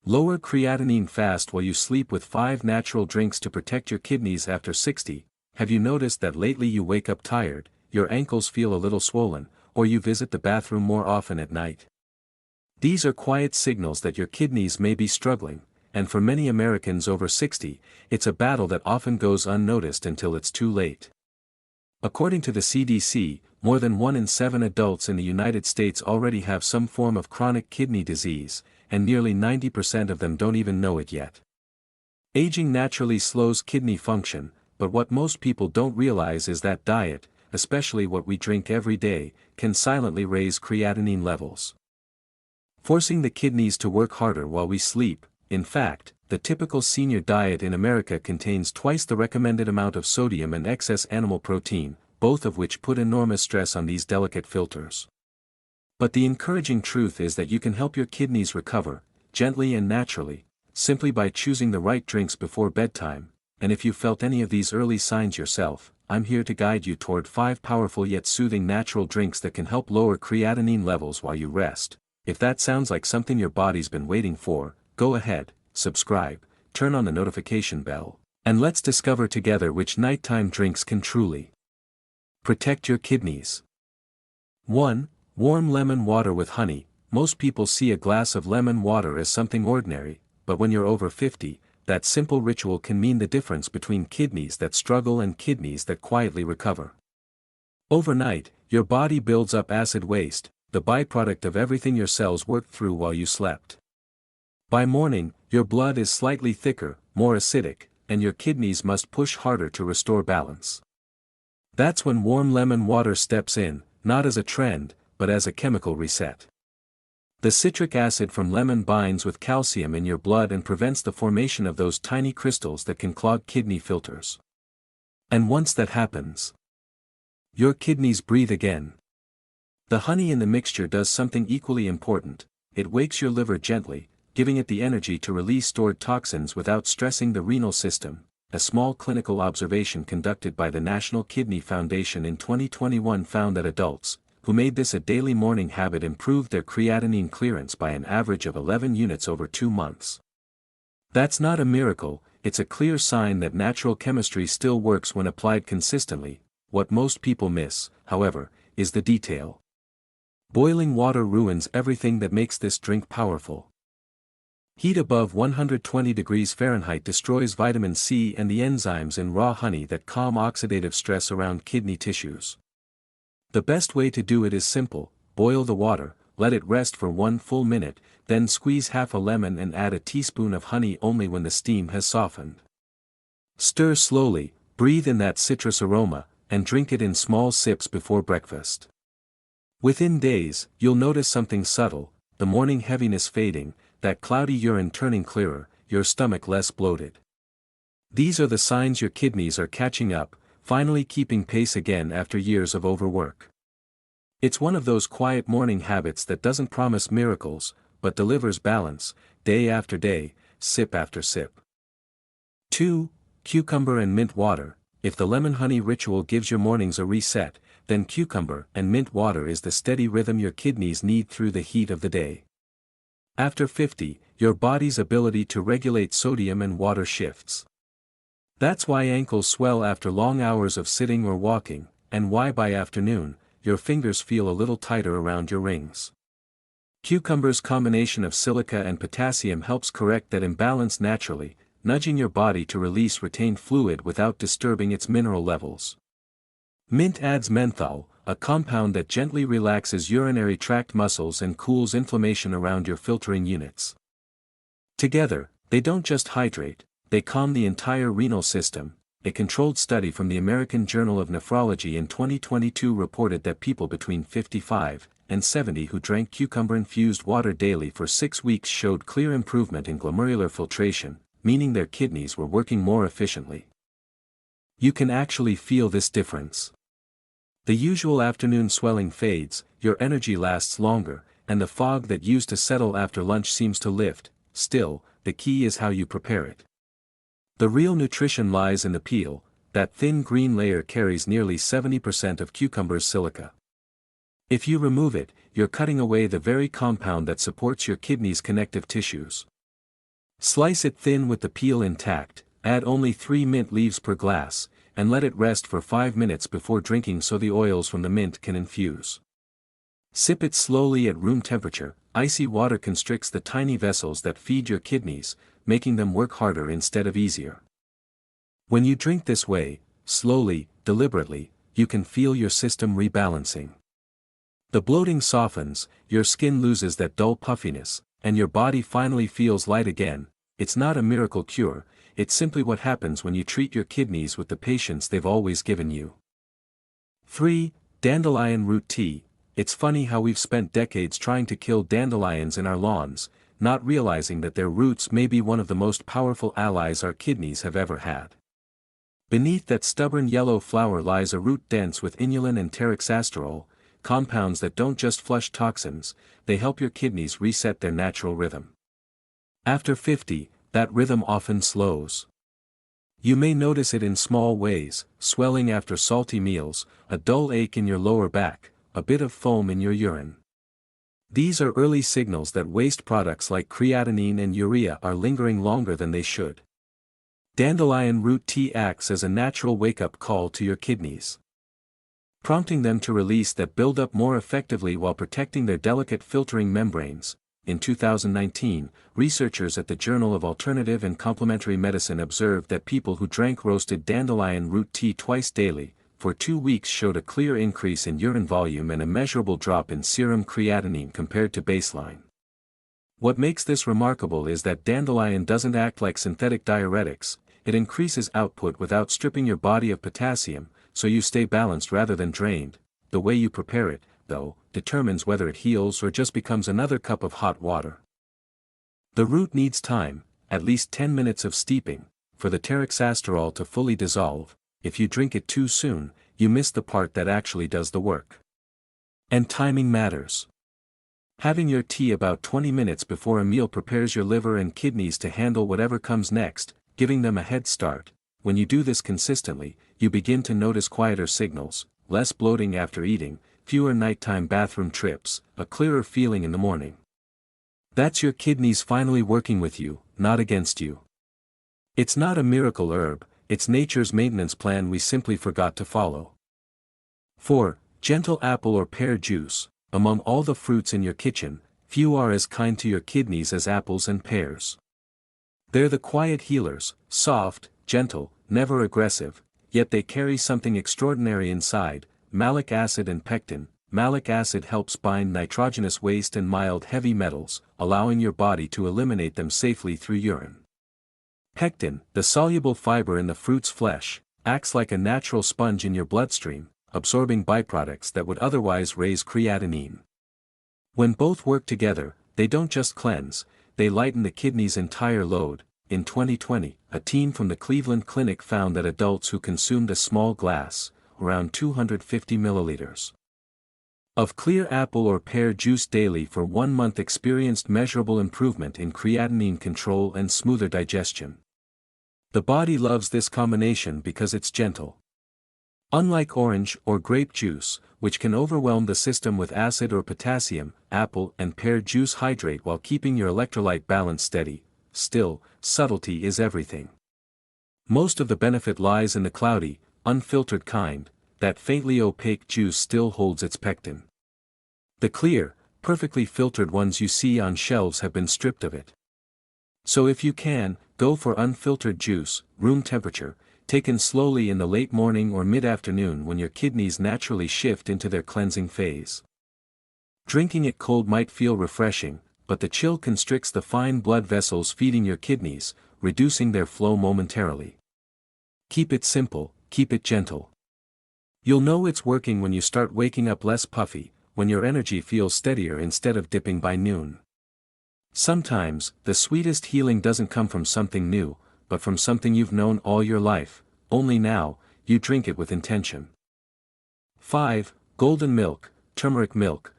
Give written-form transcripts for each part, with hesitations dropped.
Lower creatinine fast while you sleep with 5 natural drinks to protect your kidneys after 60. Have you noticed that lately you wake up tired, your ankles feel a little swollen, or you visit the bathroom more often at night? These are quiet signals that your kidneys may be struggling, and for many Americans over 60, it's a battle that often goes unnoticed until it's too late. According to the CDC, more than 1 in 7 adults in the United States already have some form of chronic kidney disease, and nearly 90% of them don't even know it yet. Aging naturally slows kidney function, but what most people don't realize is that diet, especially what we drink every day, can silently raise creatinine levels, forcing the kidneys to work harder while we sleep. In fact, the typical senior diet in America contains twice the recommended amount of sodium and excess animal protein, both of which put enormous stress on these delicate filters. But the encouraging truth is that you can help your kidneys recover, gently and naturally, simply by choosing the right drinks before bedtime. And if you felt any of these early signs yourself, I'm here to guide you toward 5 powerful yet soothing natural drinks that can help lower creatinine levels while you rest. If that sounds like something your body's been waiting for, go ahead, subscribe, turn on the notification bell, and let's discover together which nighttime drinks can truly protect your kidneys. 1. Warm lemon water with honey. Most people see a glass of lemon water as something ordinary, but when you're over 50, that simple ritual can mean the difference between kidneys that struggle and kidneys that quietly recover. Overnight, your body builds up acid waste, the byproduct of everything your cells worked through while you slept. By morning, your blood is slightly thicker, more acidic, and your kidneys must push harder to restore balance. That's when warm lemon water steps in, not as a trend, but as a chemical reset. The citric acid from lemon binds with calcium in your blood and prevents the formation of those tiny crystals that can clog kidney filters. And once that happens, your kidneys breathe again. The honey in the mixture does something equally important. It wakes your liver gently, giving it the energy to release stored toxins without stressing the renal system. A small clinical observation conducted by the National Kidney Foundation in 2021 found that adults who made this a daily morning habit improved their creatinine clearance by an average of 11 units over 2 months. That's not a miracle, it's a clear sign that natural chemistry still works when applied consistently. What most people miss, however, is the detail. Boiling water ruins everything that makes this drink powerful. Heat above 120 degrees Fahrenheit destroys vitamin C and the enzymes in raw honey that calm oxidative stress around kidney tissues. The best way to do it is simple: boil the water, let it rest for 1 full minute, then squeeze half a lemon and add a teaspoon of honey only when the steam has softened. Stir slowly, breathe in that citrus aroma, and drink it in small sips before breakfast. Within days, you'll notice something subtle: the morning heaviness fading, that cloudy urine turning clearer, your stomach less bloated. These are the signs your kidneys are catching up, finally keeping pace again after years of overwork. It's one of those quiet morning habits that doesn't promise miracles, but delivers balance, day after day, sip after sip. 2. Cucumber and mint water. If the lemon honey ritual gives your mornings a reset, then cucumber and mint water is the steady rhythm your kidneys need through the heat of the day. After 50, your body's ability to regulate sodium and water shifts. That's why ankles swell after long hours of sitting or walking, and why by afternoon, your fingers feel a little tighter around your rings. Cucumber's combination of silica and potassium helps correct that imbalance naturally, nudging your body to release retained fluid without disturbing its mineral levels. Mint adds menthol, a compound that gently relaxes urinary tract muscles and cools inflammation around your filtering units. Together, they don't just hydrate, they calm the entire renal system. A controlled study from the American Journal of Nephrology in 2022 reported that people between 55 and 70 who drank cucumber-infused water daily for 6 weeks showed clear improvement in glomerular filtration, meaning their kidneys were working more efficiently. You can actually feel this difference. The usual afternoon swelling fades, your energy lasts longer, and the fog that used to settle after lunch seems to lift. Still, the key is how you prepare it. The real nutrition lies in the peel. That thin green layer carries nearly 70% of cucumber's silica. If you remove it, you're cutting away the very compound that supports your kidney's connective tissues. Slice it thin with the peel intact, add only 3 mint leaves per glass, and let it rest for 5 minutes before drinking so the oils from the mint can infuse. Sip it slowly at room temperature. Icy water constricts the tiny vessels that feed your kidneys, making them work harder instead of easier. When you drink this way, slowly, deliberately, you can feel your system rebalancing. The bloating softens, your skin loses that dull puffiness, and your body finally feels light again. It's not a miracle cure, it's simply what happens when you treat your kidneys with the patience they've always given you. 3. Dandelion root tea. It's funny how we've spent decades trying to kill dandelions in our lawns, not realizing that their roots may be one of the most powerful allies our kidneys have ever had. Beneath that stubborn yellow flower lies a root dense with inulin and terexasterol, compounds that don't just flush toxins, they help your kidneys reset their natural rhythm. After 50, that rhythm often slows. You may notice it in small ways: swelling after salty meals, a dull ache in your lower back, a bit of foam in your urine. These are early signals that waste products like creatinine and urea are lingering longer than they should. Dandelion root tea acts as a natural wake-up call to your kidneys, prompting them to release that buildup more effectively while protecting their delicate filtering membranes. In 2019, researchers at the Journal of Alternative and Complementary Medicine observed that people who drank roasted dandelion root tea twice daily, for 2 weeks showed a clear increase in urine volume and a measurable drop in serum creatinine compared to baseline. What makes this remarkable is that dandelion doesn't act like synthetic diuretics, it increases output without stripping your body of potassium, so you stay balanced rather than drained. The way you prepare it, though, determines whether it heals or just becomes another cup of hot water. The root needs time, at least 10 minutes of steeping, for the terexasterol to fully dissolve. If you drink it too soon, you miss the part that actually does the work. And timing matters. Having your tea about 20 minutes before a meal prepares your liver and kidneys to handle whatever comes next, giving them a head start. When you do this consistently, you begin to notice quieter signals: less bloating after eating, fewer nighttime bathroom trips, a clearer feeling in the morning. That's your kidneys finally working with you, not against you. It's not a miracle herb, it's nature's maintenance plan we simply forgot to follow. 4. Gentle apple or pear juice. Among all the fruits in your kitchen, few are as kind to your kidneys as apples and pears. They're the quiet healers, soft, gentle, never aggressive, yet they carry something extraordinary inside: malic acid and pectin. Malic acid helps bind nitrogenous waste and mild heavy metals, allowing your body to eliminate them safely through urine. Pectin, the soluble fiber in the fruit's flesh, acts like a natural sponge in your bloodstream, absorbing byproducts that would otherwise raise creatinine. When both work together, they don't just cleanse, they lighten the kidney's entire load. In 2020, a team from the Cleveland Clinic found that adults who consumed a small glass, around 250 milliliters, of clear apple or pear juice daily for 1 month experienced measurable improvement in creatinine control and smoother digestion. The body loves this combination because it's gentle. Unlike orange or grape juice, which can overwhelm the system with acid or potassium, apple and pear juice hydrate while keeping your electrolyte balance steady. Still, subtlety is everything. Most of the benefit lies in the cloudy, unfiltered kind. That faintly opaque juice still holds its pectin. The clear, perfectly filtered ones you see on shelves have been stripped of it. So if you can, go for unfiltered juice, room temperature, taken slowly in the late morning or mid-afternoon when your kidneys naturally shift into their cleansing phase. Drinking it cold might feel refreshing, but the chill constricts the fine blood vessels feeding your kidneys, reducing their flow momentarily. Keep it simple, keep it gentle. You'll know it's working when you start waking up less puffy, when your energy feels steadier instead of dipping by noon. Sometimes, the sweetest healing doesn't come from something new, but from something you've known all your life, only now, you drink it with intention. 5. Golden milk, turmeric milk.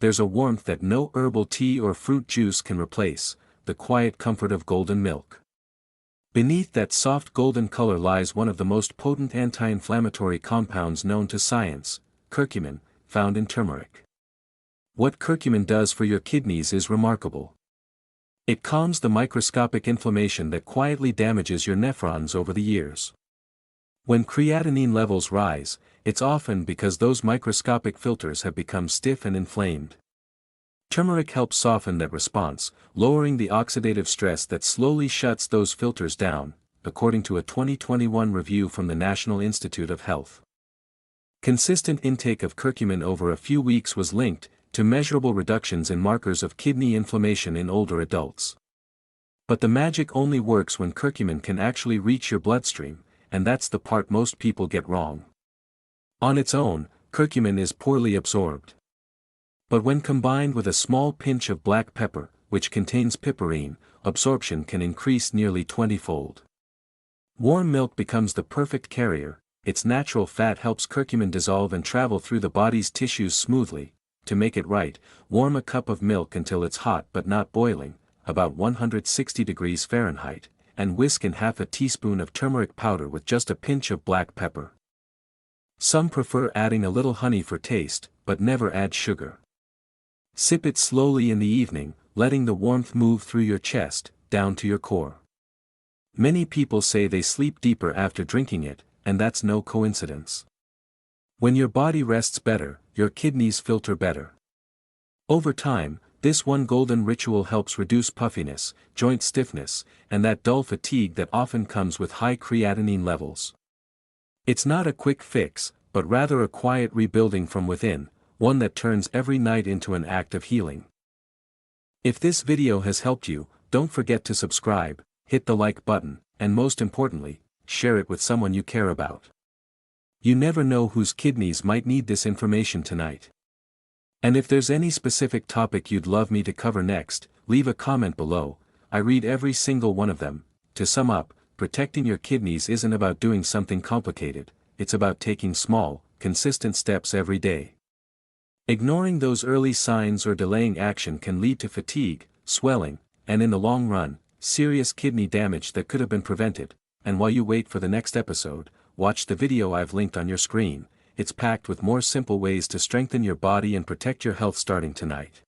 There's a warmth that no herbal tea or fruit juice can replace: the quiet comfort of golden milk. Beneath that soft golden color lies one of the most potent anti-inflammatory compounds known to science: curcumin, found in turmeric. What curcumin does for your kidneys is remarkable. It calms the microscopic inflammation that quietly damages your nephrons over the years. When creatinine levels rise, it's often because those microscopic filters have become stiff and inflamed. Turmeric helps soften that response, lowering the oxidative stress that slowly shuts those filters down, according to a 2021 review from the National Institute of Health. Consistent intake of curcumin over a few weeks was linked to measurable reductions in markers of kidney inflammation in older adults. But the magic only works when curcumin can actually reach your bloodstream, and that's the part most people get wrong. On its own, curcumin is poorly absorbed. But when combined with a small pinch of black pepper, which contains piperine, absorption can increase nearly 20-fold. Warm milk becomes the perfect carrier. Its natural fat helps curcumin dissolve and travel through the body's tissues smoothly. To make it right, warm a cup of milk until it's hot but not boiling, about 160 degrees Fahrenheit, and whisk in half a teaspoon of turmeric powder with just a pinch of black pepper. Some prefer adding a little honey for taste, but never add sugar. Sip it slowly in the evening, letting the warmth move through your chest, down to your core. Many people say they sleep deeper after drinking it, and that's no coincidence. When your body rests better, your kidneys filter better. Over time, this one golden ritual helps reduce puffiness, joint stiffness, and that dull fatigue that often comes with high creatinine levels. It's not a quick fix, but rather a quiet rebuilding from within, one that turns every night into an act of healing. If this video has helped you, don't forget to subscribe, hit the like button, and most importantly, share it with someone you care about. You never know whose kidneys might need this information tonight. And if there's any specific topic you'd love me to cover next, leave a comment below. I read every single one of them. To sum up, protecting your kidneys isn't about doing something complicated, it's about taking small, consistent steps every day. Ignoring those early signs or delaying action can lead to fatigue, swelling, and in the long run, serious kidney damage that could have been prevented. And while you wait for the next episode, watch the video I've linked on your screen. It's packed with more simple ways to strengthen your body and protect your health starting tonight.